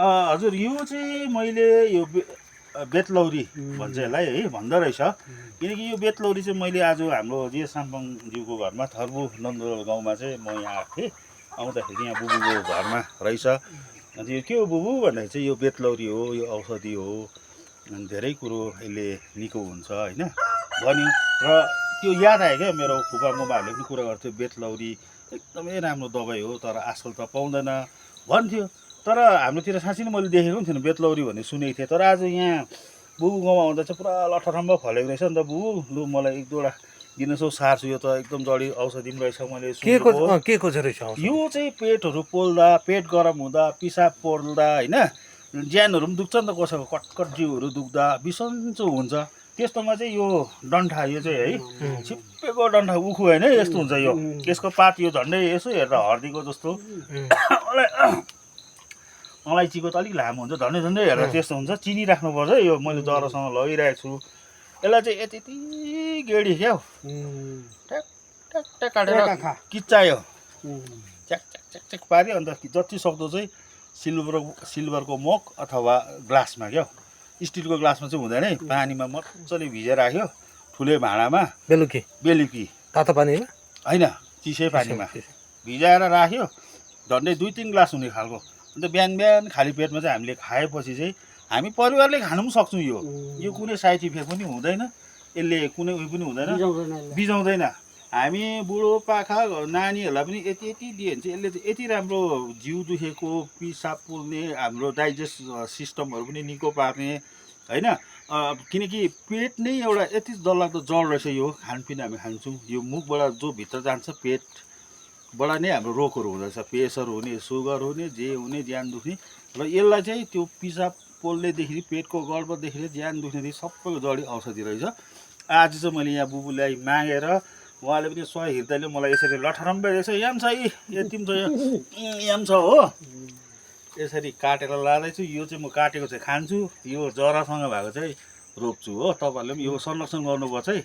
हजुर यो चाहिँ मैले यो बेतलौरी भन्छ यसलाई है भन्दो रहेछ किनकि यो बेतलौरी चाहिँ मैले आज हाम्रो जे साम्पाङज्यूको घरमा थर्बु नन्दोल गाउँमा चाहिँ म यहाँ आएको थिएँ आउँदाखेरि यहाँ बुबुको घरमा रहेछ अन्त यो के हो बुबु भन्दाखेरि चाहिँ यो बेतलौरी हो यो औषधि हो अनि धेरै कुरो यसले निको हुन्छ होइन भन्यो र त्यो याद आयो क्या मेरो फुपा मुबाहरूले पनि कुरा गर्थ्यो बेतलौरी एकदमै राम्रो दबाई हो तर आजकल त पाउँदैन भन्थ्यो तर हाम्रोतिर साँच्चै नै मैले देखेको पनि थिएन बेतलौरी भन्ने सुनेको थिएँ तर आज यहाँ बुबु गाउँमा आउँदा चाहिँ पुरा लठरम्ब फलेको रहेछ नि त बुबु लु मलाई एक दुईवटा दिनुहोस् हौ सार्छु यो त एकदम जडी औषधि पनि रहेछ मैले सुनेको के को चाहिँ रहेछ यो चाहिँ पेटहरू पोल्दा पेट गरम हुँदा पिसाब पोल्दा होइन ज्यानहरू पनि दुख्छ नि त कसैको कटकट जिउहरू दुख्दा बिसन्चो हुन्छ त्यस्तोमा चाहिँ यो डन्ठा यो चाहिँ है छिप्पेको डन्ठा उखु होइन यस्तो हुन्छ यो यसको पात यो झन्डै यसो हेर्दा हर्दीको जस्तो अलैँचीको त अलिक लामो हुन्छ झन्डै झन्डै हेर्दा त्यस्तो हुन्छ चिनी राख्नुपर्छ यो मैले जरासँग लगिरहेको छु यसलाई चाहिँ यति गेडी क्या ट्याक ट्याक ट्याक काटेर किच्चायो च्याक च्याक च्याक च्याक पाऱ्यो अन्त जति सक्दो चाहिँ सिल्भरको मग अथवा ग्लासमा क्या स्टिलको ग्लासमा चाहिँ हुँदैन है पानीमा मजाले भिजेर राख्यो ठुलै भाँडामा बेलुकी तातो पानीमा होइन चिसै पानीमा भिजाएर राख्यो झन्डै 2-3 ग्लास हुने खालको अन्त बिहान बिहान खाली पेटमा चाहिँ हामीले खाएपछि चाहिँ हामी परिवारले खानु पनि सक्छौँ यो कुनै साइड इफेक्ट पनि हुँदैन यसले कुनै उयो पनि हुँदैन बिजाउँदैन हामी बुढोपाखा नानीहरूलाई पनि यति यति दियो भने चाहिँ यसले चाहिँ यति राम्रो जिउ दुखेको पिसाब पोल्ने हाम्रो डाइजेस्ट सिस्टमहरू पनि निको पार्ने होइन किनकि पेट नै एउटा यति डरलाग्दो जड रहेछ यो खानपिन हामी खान्छौँ यो मुखबाट जो भित्र जान्छ पेटबाट नै हाम्रो रोगहरू हुँदछ प्रेसर हुने सुगर हुने जे हुने ज्यान दुख्ने र यसलाई चाहिँ त्यो पिसाब पोल्नेदेखि पेटको गडबडदेखि ज्यान दुख्नेदेखि सबैको जडी औषधि रहेछ आज चाहिँ मैले यहाँ बुबुलाई मागेर उहाँले पनि सय हृदयले मलाई यसरी लठरम्बै रहेछ यहाँ छ यति पनि छ यहाँ छ हो यसरी काटेर लाँदैछु यो चाहिँ म काटेको चाहिँ खान्छु यो जरासँग भएको चाहिँ रोप्छु हो तपाईँहरूले पनि यो संरक्षण गर्नुपर्छ है